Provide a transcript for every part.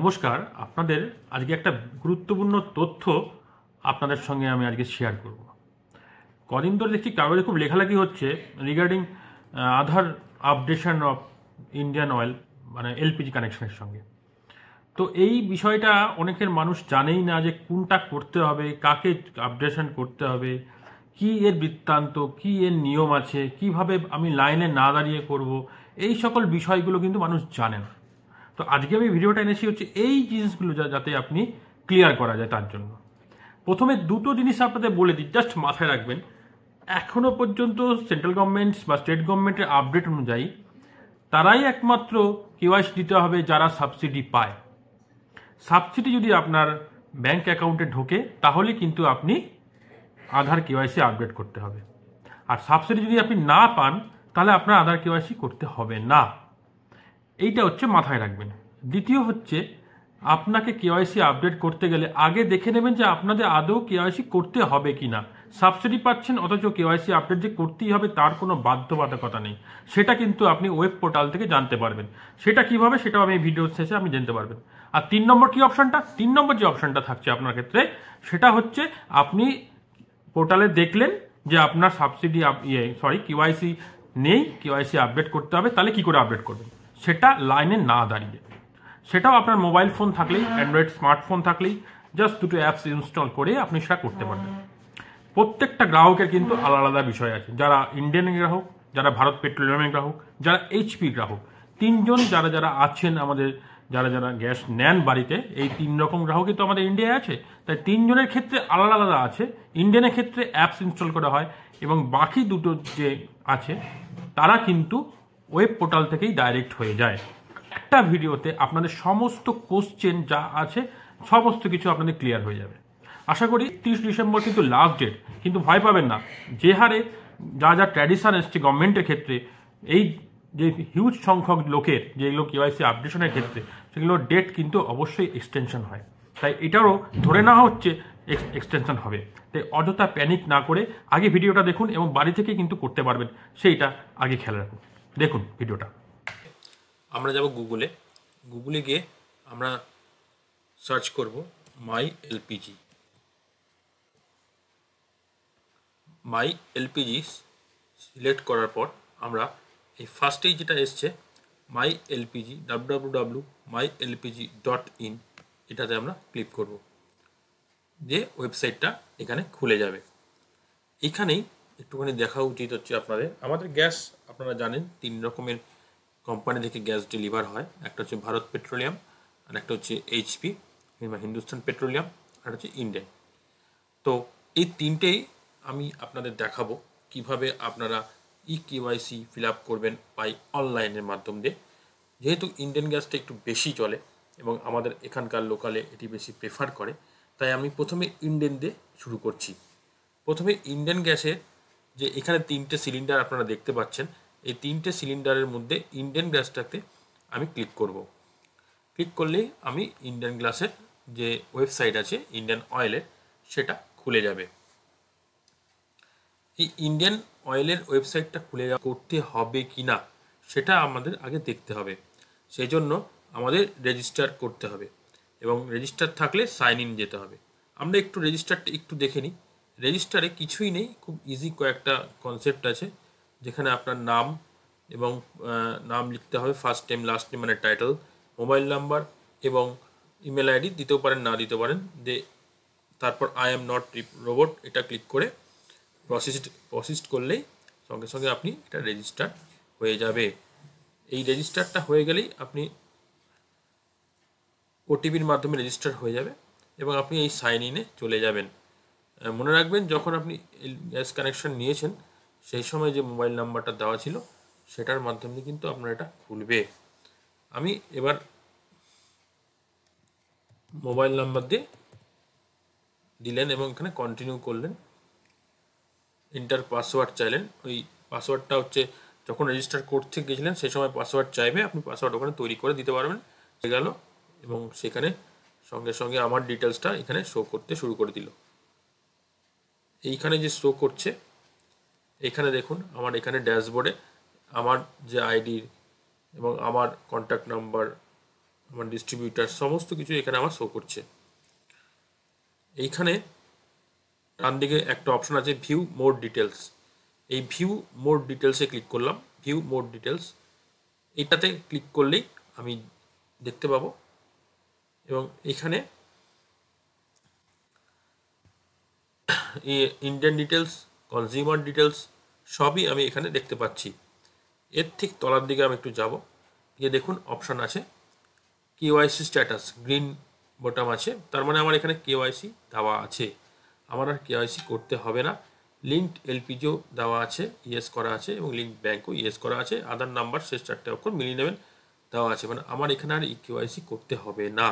নমস্কার, আপনাদের আজকে একটা গুরুত্বপূর্ণ তথ্য আপনাদের সঙ্গে আমি আজকে শেয়ার করব। কদিন ধরে দেখছি কাগজে খুব লেখালেখি হচ্ছে regarding Aadhaar updation of Indian oil, মানে এলপিজি কানেকশনের সঙ্গে। তো এই বিষয়টা অনেকের মানুষ জানেই না যে কোনটা করতে হবে, কাকে আপডেশন করতে হবে, কি এর বৃত্তান্ত, কি এর নিয়ম আছে, কিভাবে আমি লাইনে না দাঁড়িয়ে করব, এই সকল বিষয়গুলো কিন্তু মানুষ জানে না। তো আজকে আমি ভিডিওটা এনেছি হচ্ছে এই জিনিসগুলো যাতে আপনি ক্লিয়ার করা যায় তার জন্য। প্রথমে দুটো জিনিস আপনাদের বলে দিই, জাস্ট মাথায় রাখবেন। এখনো পর্যন্ত সেন্ট্রাল গভর্নমেন্ট বা স্টেট গভর্নমেন্টের আপডেট অনুযায়ী তারাই একমাত্র কেওয়াইসি দিতে হবে যারা সাবসিডি পায়। সাবসিডি যদি আপনার ব্যাংক অ্যাকাউন্টে ঢোকে তাহলে কিন্তু আপনি আধার কেওয়াইসি আপডেট করতে হবে। আর সাবসিডি যদি আপনি না পান তাহলে আপনার আধার কেওয়াইসি করতে হবে না। এইটা হচ্ছে মাথায় রাখবেন। দ্বিতীয় হচ্ছে, আপনাকে কেওয়াইসি আপডেট করতে গেলে আগে দেখে নেবেন যে আপনাদের আদৌ কেওয়াইসি করতে হবে কি না। সাবসিডি পাচ্ছেন অথচ কেওয়াইসি আপডেট যে করতেই হবে তার কোনো বাধ্যবাধকতা নেই, সেটা কিন্তু আপনি ওয়েব পোর্টাল থেকে জানতে পারবেন। সেটা কিভাবে, সেটাও আমি ভিডিওর শেষে আপনি জানতে পারবেন। আর 3 নম্বর কি অপশনটা, 3 নম্বর যে অপশনটা থাকছে আপনার ক্ষেত্রে, সেটা হচ্ছে আপনি পোর্টালে দেখলেন যে আপনার সাবসিডি কেওয়াইসি নেই, কেওয়াইসি আপডেট করতে হবে, তাহলে কি করে আপডেট করবেন, সেটা লাইনে না দাঁড়িয়ে। সেটাও আপনার মোবাইল ফোন থাকলেই, অ্যান্ড্রয়েড স্মার্টফোন থাকলেই জাস্ট দুটো অ্যাপস ইনস্টল করে আপনি সেটা করতে পারবেন। প্রত্যেকটা গ্রাহকের কিন্তু আলাদা আলাদা বিষয় আছে। যারা ইন্ডিয়ান গ্রাহক, যারা ভারত পেট্রোলিয়ামের গ্রাহক, যারা এইচপি গ্রাহক, তিনজন যারা যারা আছেন আমাদের, যারা যারা গ্যাস নেন বাড়িতে, এই 3 রকম গ্রাহকই তো আমাদের ইন্ডিয়ায় আছে। তাই 3 জনের ক্ষেত্রে আলাদা আলাদা আছে। ইন্ডিয়ানের ক্ষেত্রে অ্যাপস ইনস্টল করা হয় এবং বাকি দুটো যে আছে তারা কিন্তু ওয়েব পোর্টাল থেকেই ডাইরেক্ট হয়ে যায়। একটা ভিডিওতে আপনাদের সমস্ত কোশ্চেন যা আছে সমস্ত কিছু আপনাদের ক্লিয়ার হয়ে যাবে। আশা করি 30 ডিসেম্বর কিন্তু লাস্ট ডেট, কিন্তু ভয় পাবেন না। যে হারে যা যা ট্র্যাডিশন এসছে গভর্নমেন্টের ক্ষেত্রে, এই যে হিউজ সংখ্যক লোকের যেগুলো কেওয়াইসি আপডেশনের ক্ষেত্রে, সেগুলো ডেট কিন্তু অবশ্যই এক্সটেনশন হয়। তাই এটারও ধরে নেওয়া হচ্ছে এক্সটেনশন হবে। তাই অযথা প্যানিক না করে আগে ভিডিওটা দেখুন এবং বাড়ি থেকে কিন্তু করতে পারবেন, সেইটা আগে খেয়াল রাখুন। দেখুন ভিডিওটা। আমরা যাব গুগলে গিয়ে আমরা সার্চ করব মাই এলপিজি। সিলেক্ট করার পর আমরা এই ফার্স্টেই যেটা এসছে মাই এলপিজি www.mylpg.in, এটাতে আমরা ক্লিক করব। যে ওয়েবসাইটটা এখানে খুলে যাবে। এখানেই একটুখানি দেখা উচিত হচ্ছে আপনাদের, আমাদের গ্যাস আপনারা জানেন 3 রকমের কোম্পানি থেকে গ্যাস ডেলিভার হয়। একটা হচ্ছে ভারত পেট্রোলিয়াম, আর একটা হচ্ছে এইচপি কিংবা হিন্দুস্তান পেট্রোলিয়াম, আর হচ্ছে ইন্ডিয়ান। তো এই তিনটেই আমি আপনাদের দেখাবো কিভাবে আপনারা কেওয়াইসি ফিল আপ করবেন বাই অনলাইনের মাধ্যম দিয়ে। যেহেতু ইন্ডিয়ান গ্যাসটা একটু বেশি চলে এবং আমাদের এখানকার লোকালে এটি বেশি প্রেফার করে, তাই আমি প্রথমে ইন্ডিয়ান দিয়ে শুরু করছি। প্রথমে ইন্ডিয়ান গ্যাসের যে এখানে 3টে সিলিন্ডার আপনারা দেখতে পাচ্ছেন, এই 3টে সিলিন্ডারের মধ্যে ইন্ডিয়ান গ্যাসটাতে আমি ক্লিক করব। ক্লিক করলেই আমি ইন্ডিয়ান গ্যাসের যে ওয়েবসাইট আছে ইন্ডিয়ান অয়েলের, সেটা খুলে যাবে। এই ইন্ডিয়ান অয়েলের ওয়েবসাইটটা খুলে করতে হবে কি না সেটা আমাদের আগে দেখতে হবে। সেই জন্য আমাদের রেজিস্টার করতে হবে এবং রেজিস্টার থাকলে সাইন ইন যেতে হবে। আমরা একটু রেজিস্টারটা একটু দেখে নিই। রেজিস্টারে কিছুই নেই, খুব ইজি কয়েকটা কনসেপ্ট আছে, যেখানে আপনার নাম এবং নাম লিখতে হবে, ফার্স্ট নেম লাস্ট নেম মানে টাইটেল, মোবাইল নাম্বার এবং ইমেল আইডি দিতেও পারেন, না দিতে পারেন। তারপর আই এম নট রোবট এটা ক্লিক করে প্রসেসড করলেই সঙ্গে সঙ্গে আপনি এটা রেজিস্টার হয়ে যাবে। এই রেজিস্টারটা হয়ে গেলেই আপনি ওটিপির মাধ্যমে রেজিস্টার হয়ে যাবে এবং আপনি এই সাইন ইনে চলে যাবেন। মনে রাখবেন, যখন আপনি গ্যাস কানেকশন নিয়েছেন সেই সময় যে মোবাইল নাম্বারটা দেওয়া ছিল সেটার মাধ্যমে কিন্তু আপনার এটা খুলবে। আমি এবার মোবাইল নাম্বার দিয়ে দিলেন এবং এখানে কন্টিনিউ করলেন, এন্টার পাসওয়ার্ড চাইলেন। ওই পাসওয়ার্ডটা হচ্ছে যখন রেজিস্টার করতে গেছিলেন সেই সময় পাসওয়ার্ড চাইবে, আপনি পাসওয়ার্ড ওখানে তৈরি করে দিতে পারবেন। হয়ে গেল এবং সেখানে সঙ্গে সঙ্গে আমার ডিটেলসটা এখানে শো করতে শুরু করে দিল। এইখানে যে শো করছে, এখানে দেখুন আমার এখানে ড্যাশবোর্ডে আমার যে আইডি এবং আমার কন্ট্যাক্ট নাম্বার আমার ডিস্ট্রিবিউটার সমস্ত কিছু এখানে আমার শো করছে। এইখানে ডান দিকে একটা অপশন আছে ভিউ মোর ডিটেলস। এই ভিউ মোর ডিটেলসে ক্লিক করলাম। ভিউ মোর ডিটেলস এটাতে ক্লিক করলেই আমি দেখতে পাবো, এবং এখানে ইন্ডিয়ান ডিটেলস, কনজিউমার ডিটেলস সবই আমি এখানে দেখতে পাচ্ছি। এর ঠিক তলার দিকে আমি একটু যাব, গিয়ে দেখুন অপশান আছে কেওয়াইসি স্ট্যাটাস, গ্রিন বটম আছে, তার মানে আমার এখানে কেওয়াইসি দেওয়া আছে, আমার আর কেওয়াইসি করতে হবে না। লিঙ্কড এলপিজিও দেওয়া আছে, ইয়েস করা আছে, এবং লিঙ্ক ব্যাঙ্কও ইয়েস করা আছে, আধার নাম্বার শেষ 4টে অক্ষর মিলিয়ে নেবেন দেওয়া আছে, মানে আমার এখানে আর কেওয়াইসি করতে হবে না।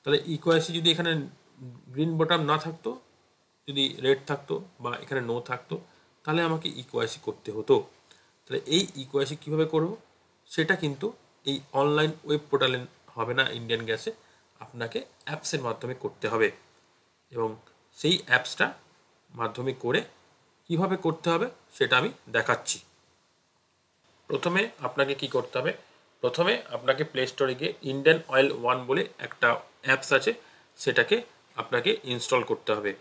তাহলে কেওয়াইসি যদি এখানে গ্রিন বটম না থাকতো, যদি রেড থাকতো বা এখানে নো থাকতো, তাহলে আমাকে কেওয়াইসি করতে হতো। তাহলে এই কেওয়াইসি কীভাবে করব সেটা কিন্তু এই অনলাইন ওয়েব পোর্টালে হবে না, ইন্ডিয়ান গ্যাসে আপনাকে অ্যাপসের মাধ্যমে করতে হবে, এবং সেই অ্যাপসটা মাধ্যমে করে কিভাবে করতে হবে সেটা আমি দেখাচ্ছি। প্রথমে আপনাকে কি করতে হবে, প্রথমে আপনাকে প্লে স্টোরে গিয়ে ইন্ডিয়ান অয়েল 1 বলে একটা অ্যাপস আছে, সেটাকে আপনাকে ইনস্টল করতে হবে।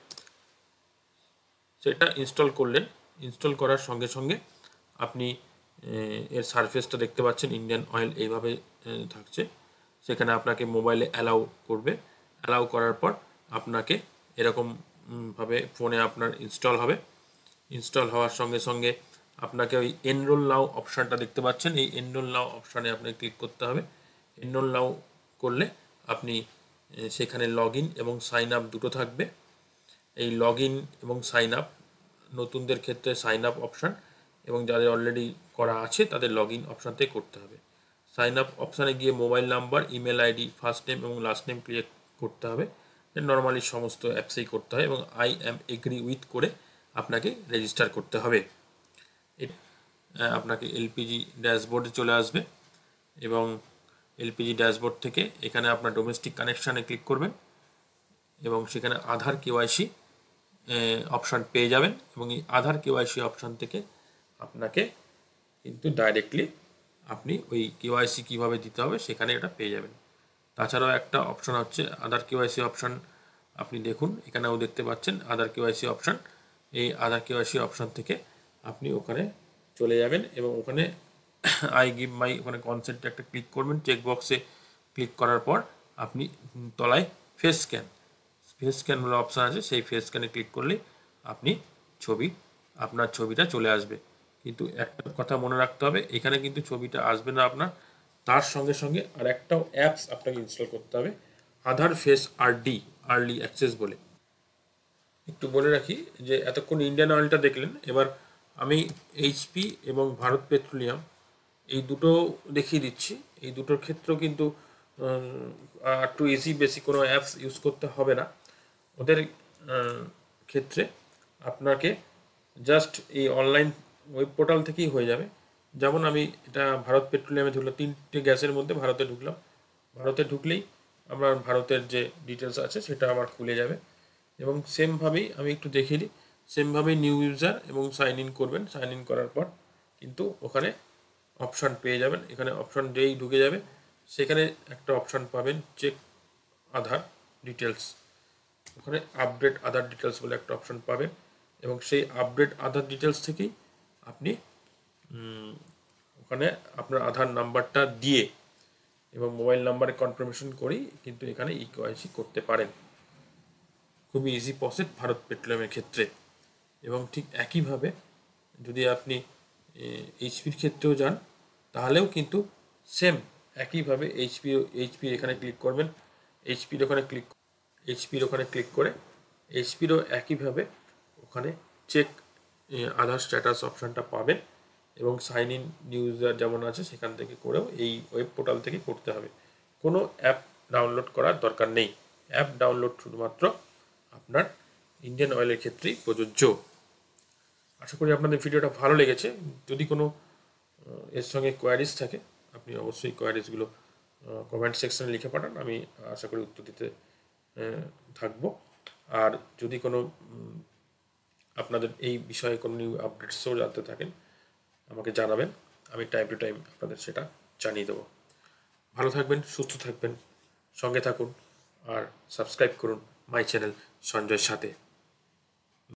সেটা ইনস্টল করলেন, ইনস্টল করার সঙ্গে সঙ্গে আপনি এর সারফেসটা দেখতে পাচ্ছেন, ইন্ডিয়ান অয়েল এইভাবে থাকছে। সেখানে আপনাকে মোবাইলে অ্যালাউ করবে, অ্যালাউ করার পর আপনাকে এরকম ভাবে ফোনে আপনার ইনস্টল হবে। ইনস্টল হওয়ার সঙ্গে সঙ্গে আপনাকে ওই এনরোল নাও অপশানটা দেখতে পাচ্ছেন, এই এনরোল নাও অপশানে আপনাকে ক্লিক করতে হবে। এনরোল নাও করলে আপনি সেখানে লগ ইন এবং সাইন আপ দুটো থাকবে। এই লগ ইন এবং সাইন আপ নতুনদের ক্ষেত্রে সাইন আপ অপশান, এবং যাদের অলরেডি করা আছে তাদের লগ ইন অপশান থেকে করতে হবে। সাইন আপ অপশানে গিয়ে mobile number, email ID, first name এবং লাস্ট নেম ক্লিক করতে হবে, নর্মালি সমস্ত অ্যাপসেই করতে হয়, এবং আই অ্যাম এগ্রি উইথ করে আপনাকে রেজিস্টার করতে হবে। আপনাকে এলপিজি ড্যাশবোর্ডে চলে আসবে, এবং এলপিজি ড্যাশবোর্ড থেকে এখানে আপনার ডোমেস্টিক কানেকশানে ক্লিক করবেন, এবং সেখানে আধার কেওয়াইসি অপশান পেয়ে যাবেন, এবং এই আধার কেওয়াইসি অপশান থেকে আপনাকে কিন্তু ডাইরেক্টলি আপনি ওই কেওয়াইসি কীভাবে দিতে হবে সেখানে এটা পেয়ে যাবেন। তাছাড়াও একটা অপশান হচ্ছে আধার কেওয়াইসি অপশান, আপনি দেখুন এখানেও দেখতে পাচ্ছেন আধার কেওয়াইসি অপশান। এই আধার কেওয়াইসি অপশান থেকে আপনি ওখানে চলে যাবেন, এবং ওখানে আই গিভ মাই ওখানে কনসেন্টে একটা ক্লিক করবেন। চেকবক্সে ক্লিক করার পর আপনি তলায় ফেস স্ক্যান বলে অপশান আছে, সেই ফেস স্ক্যানে ক্লিক করলেই আপনি আপনার ছবিটা চলে আসবে। কিন্তু একটা কথা মনে রাখতে হবে, এখানে কিন্তু ছবিটা আসবে না আপনার, তার সঙ্গে সঙ্গে আর একটাও অ্যাপস আপনাকে ইনস্টল করতে হবে, আধার ফেস আরডি, আর্লি অ্যাক্সেস বলে। একটু বলে রাখি যে এতক্ষণ ইন্ডিয়ান অয়েলটা দেখলেন, এবার আমি এইচপি এবং ভারত পেট্রোলিয়াম এই দুটো দেখিয়ে দিচ্ছি। এই দুটোর ক্ষেত্রেও কিন্তু একটু ইজি, বেশি কোনো অ্যাপস ইউজ করতে হবে না। ওদের ক্ষেত্রে আপনাকে জাস্ট এই অনলাইন ওয়েব পোর্টাল থেকেই হয়ে যাবে। যেমন আমি এটা ভারত পেট্রোলিয়ামে ঢুকলাম, 3টে গ্যাসের মধ্যে ভারতে ঢুকলাম। ভারতে ঢুকলেই আমার ভারতের যে ডিটেলস আছে সেটা আমার খুলে যাবে, এবং সেমভাবেই আমি একটু দেখিয়ে দিই, সেমভাবেই নিউ ইউজার এবং সাইন ইন করবেন। সাইন ইন করার পর কিন্তু ওখানে অপশান পেয়ে যাবেন। এখানে অপশান যেই ঢুকে যাবে সেখানে একটা অপশান পাবেন চেক আধার ডিটেলস, ওখানে আপডেট আধার ডিটেলস বলে একটা অপশান পাবেন, এবং সেই আপডেট আধার ডিটেলস থেকেই আপনি ওখানে আপনার আধার নাম্বারটা দিয়ে এবং মোবাইল নাম্বারে কনফার্মেশন করেই কিন্তু এখানে কেওয়াইসি করতে পারেন। খুবই ইজি প্রসেস ভারত পেট্রোলিয়ামের ক্ষেত্রে। এবং ঠিক একইভাবে যদি আপনি এইচপির ক্ষেত্রেও যান তাহলেও কিন্তু সেম একইভাবে এইচপির এখানে ক্লিক করবেন, এইচপির ওখানে ক্লিক করে এইচপিরও একইভাবে ওখানে চেক আধার স্ট্যাটাস অপশানটা পাবেন, এবং সাইন ইন নিউ ইউজার যেমন আছে সেখান থেকে করেও এই ওয়েব পোর্টাল থেকে করতে হবে। কোনো অ্যাপ ডাউনলোড করার দরকার নেই। অ্যাপ ডাউনলোড শুধুমাত্র আপনার ইন্ডিয়ান অয়েলের ক্ষেত্রেই প্রযোজ্য। আশা করি আপনাদের ভিডিওটা ভালো লেগেছে। যদি কোনো এর সঙ্গে কোয়ারিজ থাকে আপনি অবশ্যই কোয়ারিজগুলো কমেন্ট সেকশনে লিখে পাঠান, আমি আশা করি উত্তর দিতে থাকবো। আর যদি কোনো আপনাদের এই বিষয়ে কোনো নিউ আপডেটসও জানতে থাকেন আমাকে জানাবেন, আমি টাইম টু টাইম আপনাদের সেটা জানিয়ে দেবো। ভালো থাকবেন, সুস্থ থাকবেন, সঙ্গে থাকুন আর সাবস্ক্রাইব করুন মাই চ্যানেল সঞ্জয়ের সাথে।